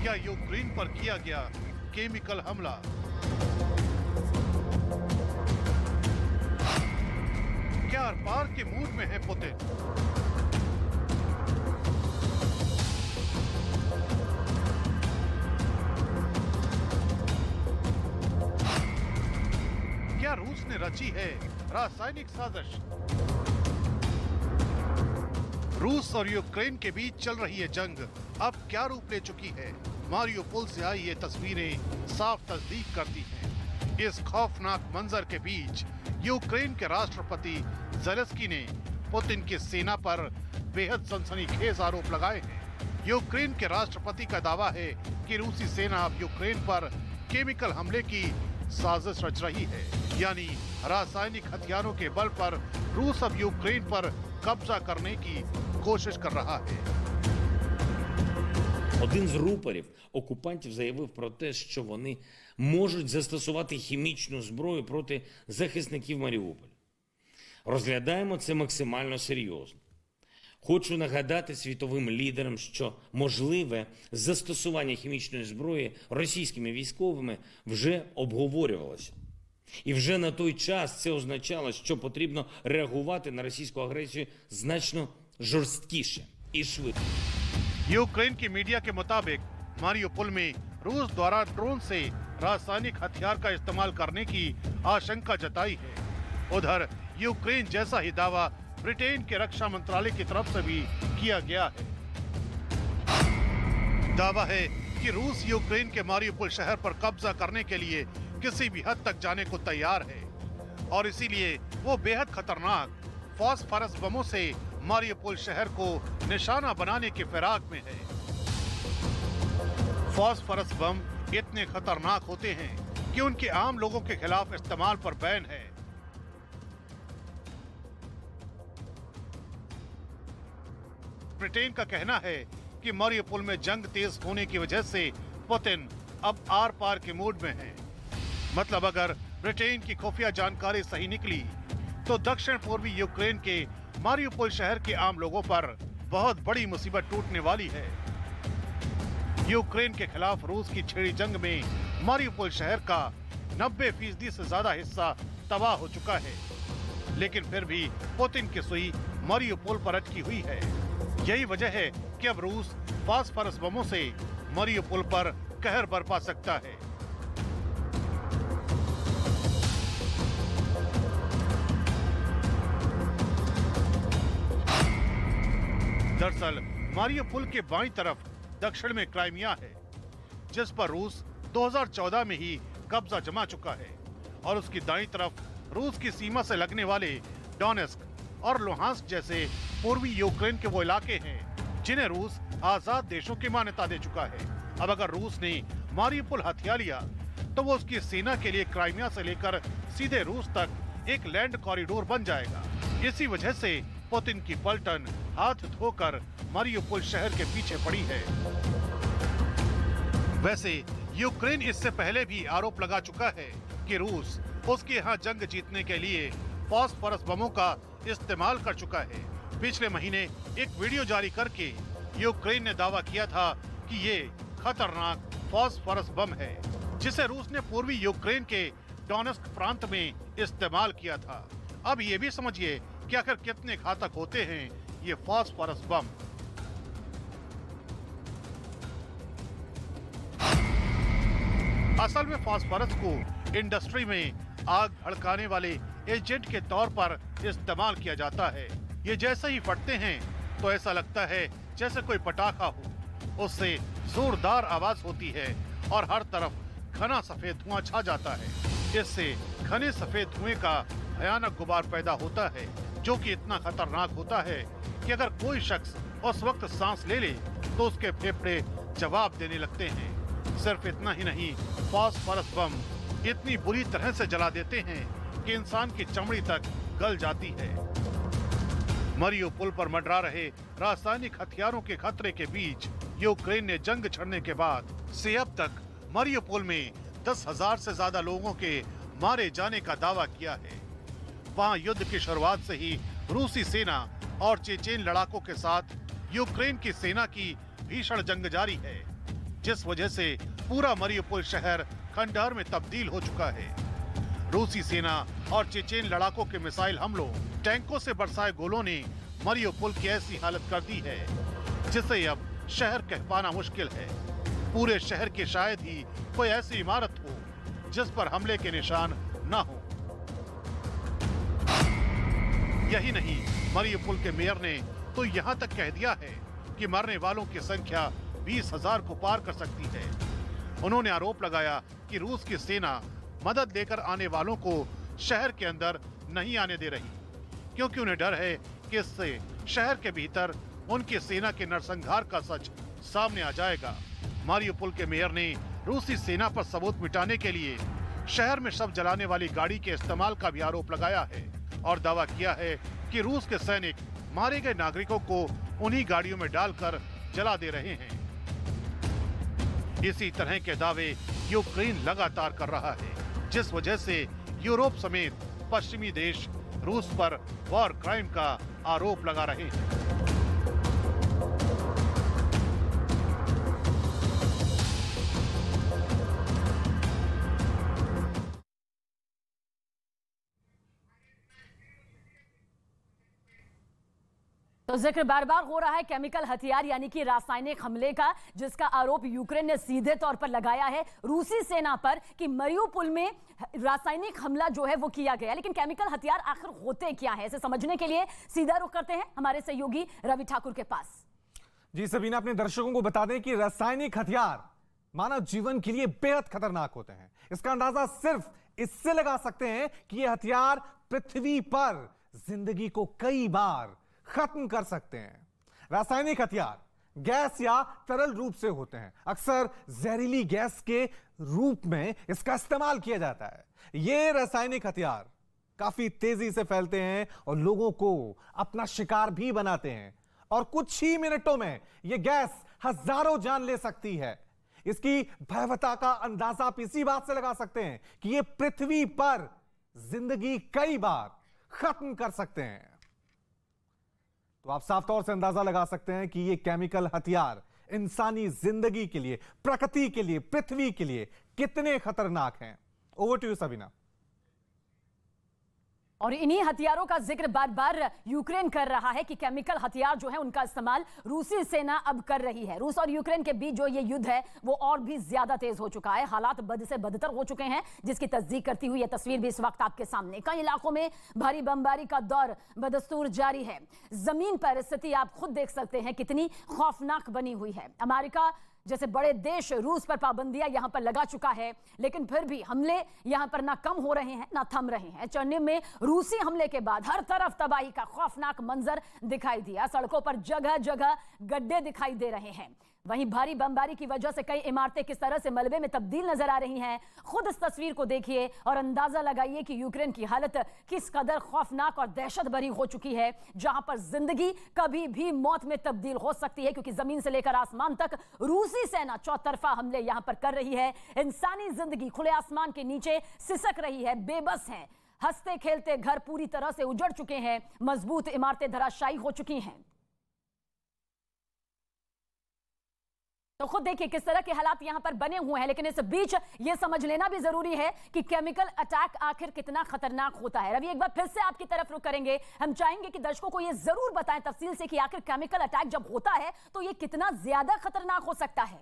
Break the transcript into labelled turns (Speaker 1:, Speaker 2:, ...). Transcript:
Speaker 1: क्या यूक्रेन पर किया गया केमिकल हमला? क्या आर पार के मूड में है पुतिन? क्या रूस ने रची है रासायनिक साजिश? रूस और यूक्रेन के बीच चल रही है जंग अब क्या रूप ले चुकी है? मारियोपोल से आई ये तस्वीरें साफ तस्दीक करती हैं। इस खौफनाक मंजर के बीच यूक्रेन के राष्ट्रपति ज़ेलेंस्की ने पुतिन की सेना पर बेहद सनसनीखेज आरोप लगाए हैं। यूक्रेन के राष्ट्रपति का दावा है कि रूसी सेना अब यूक्रेन पर केमिकल हमले की साजिश रच रही है, यानी रासायनिक हथियारों के बल पर रूस अब यूक्रेन पर कब्जा करने की कोशिश कर रहा है।
Speaker 2: Один з рупорів окупантів заявив про те, що вони можуть застосувати хімічну зброю проти захисників Маріуполя. Розглядаємо це максимально серйозно. Хочу нагадати світовим лідерам, що можливе застосування хімічної зброї російськими військовими вже обговорювалося. І вже на той час це означало, що потрібно реагувати на російську агресію значно жорсткіше і швидко.
Speaker 1: यूक्रेन की मीडिया के मुताबिक मारियोपोल में रूस द्वारा ड्रोन से रासायनिक हथियार का इस्तेमाल करने की आशंका जताई है। उधर यूक्रेन जैसा ही दावा ब्रिटेन के रक्षा मंत्रालय की तरफ से भी किया गया है। दावा है कि रूस यूक्रेन के मारियोपोल शहर पर कब्जा करने के लिए किसी भी हद तक जाने को तैयार है और इसीलिए वो बेहद खतरनाक फॉस्फरस बमों से मारियोपोल शहर को निशाना बनाने की फिराक में है। फॉस्फरस बम इतने खतरनाक होते हैं कि उनके आम लोगों के खिलाफ इस्तेमाल पर बैन है। ब्रिटेन का कहना है कि मारियोपोल में जंग तेज होने की वजह से पुतिन अब आर पार के मूड में है। मतलब अगर ब्रिटेन की खुफिया जानकारी सही निकली तो दक्षिण पूर्वी यूक्रेन के मारियोपोल शहर के आम लोगों पर बहुत बड़ी मुसीबत टूटने वाली है। यूक्रेन के खिलाफ रूस की छेड़ी जंग में मारियोपोल शहर का 90% से ज्यादा हिस्सा तबाह हो चुका है, लेकिन फिर भी पुतिन की सुई मारियोपोल पर अटकी हुई है। यही वजह है कि अब रूस फॉस्फरस बमों से मारियोपोल पर कहर बरपा सकता है। दरअसल मारियोपोल के बाईं तरफ दक्षिण में क्राइमिया है, जिस पर रूस 2014 में ही कब्जा जमा चुका है और उसकी दाईं तरफ रूस की सीमा से लगने वाले डोनेस्क और लुहांस्क जैसे पूर्वी यूक्रेन के वो इलाके हैं जिन्हें रूस आजाद देशों की मान्यता दे चुका है। अब अगर रूस ने मारियोपोल हथिया लिया तो वो उसकी सेना के लिए क्राइमिया से लेकर सीधे रूस तक एक लैंड कॉरिडोर बन जाएगा। इसी वजह से पुतिन की पलटन हाथ धोकर मारियोपोल शहर के पीछे पड़ी है। वैसे यूक्रेन इससे पहले भी आरोप लगा चुका है कि रूस उसके यहाँ जंग जीतने के लिए फॉस्फरस बमों का इस्तेमाल कर चुका है। पिछले महीने एक वीडियो जारी करके यूक्रेन ने दावा किया था कि ये खतरनाक फॉस्फरस बम है, जिसे रूस ने पूर्वी यूक्रेन के डोनेस्क प्रांत में इस्तेमाल किया था। अब ये भी समझिए कि आखिर कितने घातक होते हैं ये फॉस्फरस बम। असल में फॉस्फरस को इंडस्ट्री में आग भड़काने वाले एजेंट के तौर पर इस्तेमाल किया जाता है। ये जैसे ही फटते हैं तो ऐसा लगता है जैसे कोई पटाखा हो। उससे जोरदार आवाज होती है और हर तरफ घना सफेद धुआं छा जाता है। इससे घने सफेद धुएं का भयानक गुबार पैदा होता है, जो कि इतना खतरनाक होता है कि अगर कोई शख्स उस वक्त सांस ले ले तो उसके फेफड़े जवाब देने लगते हैं। सिर्फ इतना ही नहीं, फॉस्फरस बम इतनी बुरी तरह से जला देते हैं कि इंसान की चमड़ी तक गल जाती है। मारियोपोल पर मंडरा रहे रासायनिक हथियारों के खतरे के बीच यूक्रेन ने जंग छड़ने के बाद से अब तक मारियोपोल में 10,000 से ज्यादा लोगों के मारे जाने का दावा किया है। वहां युद्ध की शुरुआत से ही रूसी सेना और चेचेन लड़ाकों के साथ यूक्रेन की सेना की भीषण जंग जारी है। जिस वजह से पूरा मरियुपोल शहर खंडहर में तब्दील हो चुका है। रूसी सेना और चेचेन लड़ाकों के मिसाइल हमलों, टैंकों से बरसाए गोलों ने मरियुपोल की ऐसी हालत कर दी है जिसे अब शहर कह पाना मुश्किल है। पूरे शहर की शायद ही कोई ऐसी इमारत हो जिस पर हमले के निशान न हो। यही नहीं, मरियुपोल के मेयर ने तो यहाँ तक कह दिया है कि मरने वालों की संख्या 20,000 को पार कर सकती है। उन्होंने आरोप लगाया कि रूस की सेना मदद लेकर आने वालों को शहर के अंदर नहीं आने दे रही, क्योंकि उन्हें डर है कि इससे शहर के भीतर उनकी सेना के नरसंहार का सच सामने आ जाएगा। मारियुपोल के मेयर ने रूसी सेना पर सबूत मिटाने के लिए शहर में शव जलाने वाली गाड़ी के इस्तेमाल का भी आरोप लगाया है और दावा किया है कि रूस के सैनिक मारे गए नागरिकों को उन्हीं गाड़ियों में डालकर जला दे रहे हैं। इसी तरह के दावे यूक्रेन लगातार कर रहा है, जिस वजह से यूरोप समेत पश्चिमी देश रूस पर वॉर क्राइम का आरोप लगा रहे हैं।
Speaker 3: तो जिक्र बार बार हो रहा है केमिकल हथियार यानी कि रासायनिक हमले का, जिसका आरोप यूक्रेन ने सीधे तौर पर लगाया है रूसी सेना पर कि मरियुपोल में रासायनिक हमला जो है वो किया गया। लेकिन केमिकल हथियार आखिर होते क्या है, इसे समझने के लिए सीधा रुख करते हैं हमारे सहयोगी रवि ठाकुर के पास।
Speaker 4: जी सबीना, अपने दर्शकों को बता दें कि रासायनिक हथियार मानव जीवन के लिए बेहद खतरनाक होते हैं। इसका अंदाजा सिर्फ इससे लगा सकते हैं कि यह हथियार पृथ्वी पर जिंदगी को कई बार खत्म कर सकते हैं। रासायनिक हथियार गैस या तरल रूप से होते हैं, अक्सर जहरीली गैस के रूप में इसका इस्तेमाल किया जाता है। ये रासायनिक हथियार काफी तेजी से फैलते हैं और लोगों को अपना शिकार भी बनाते हैं, और कुछ ही मिनटों में यह गैस हजारों जान ले सकती है। इसकी भयावहता का अंदाजा आप इसी बात से लगा सकते हैं कि यह पृथ्वी पर जिंदगी कई बार खत्म कर सकते हैं। तो आप साफ तौर से अंदाजा लगा सकते हैं कि ये केमिकल हथियार इंसानी जिंदगी के लिए, प्रकृति के लिए, पृथ्वी के लिए कितने खतरनाक हैं। Over to you Sabina.
Speaker 3: और इन्हीं हथियारों का जिक्र बार बार यूक्रेन कर रहा है कि केमिकल हथियार जो है उनका इस्तेमाल रूसी सेना अब कर रही है। रूस और यूक्रेन के बीच जो ये युद्ध है वो और भी ज्यादा तेज हो चुका है। हालात बद से बदतर हो चुके हैं, जिसकी तस्दीक करती हुई यह तस्वीर भी इस वक्त आपके सामने। कई इलाकों में भारी बमबारी का दौर बदस्तूर जारी है। जमीन पर स्थिति आप खुद देख सकते हैं कितनी खौफनाक बनी हुई है। अमेरिका जैसे बड़े देश रूस पर पाबंदियां यहां पर लगा चुका है, लेकिन फिर भी हमले यहां पर ना कम हो रहे हैं ना थम रहे हैं। चेन्नई में रूसी हमले के बाद हर तरफ तबाही का खौफनाक मंजर दिखाई दिया। सड़कों पर जगह जगह गड्ढे दिखाई दे रहे हैं। वहीं भारी बमबारी की वजह से कई इमारतें किस तरह से मलबे में तब्दील नजर आ रही हैं, खुद इस तस्वीर को देखिए और अंदाजा लगाइए कि यूक्रेन की हालत किस कदर खौफनाक और दहशत भरी हो चुकी है, जहां पर जिंदगी कभी भी मौत में तब्दील हो सकती है, क्योंकि जमीन से लेकर आसमान तक रूसी सेना चौतरफा हमले यहां पर कर रही है। इंसानी जिंदगी खुले आसमान के नीचे सिसक रही है, बेबस है। हंसते खेलते घर पूरी तरह से उजड़ चुके हैं, मजबूत इमारतें धराशायी हो चुकी हैं। तो खुद देखिए किस तरह के हालात यहां पर बने हुए हैं। लेकिन इस बीच यह समझ लेना भी जरूरी है कि केमिकल अटैक आखिर कितना खतरनाक होता है। रवि, एक बार फिर से आपकी तरफ रुख करेंगे। हम चाहेंगे कि दर्शकों को यह जरूर बताएं तफसील से कि आखिर केमिकल अटैक जब होता है तो यह कितना ज्यादा खतरनाक हो सकता है।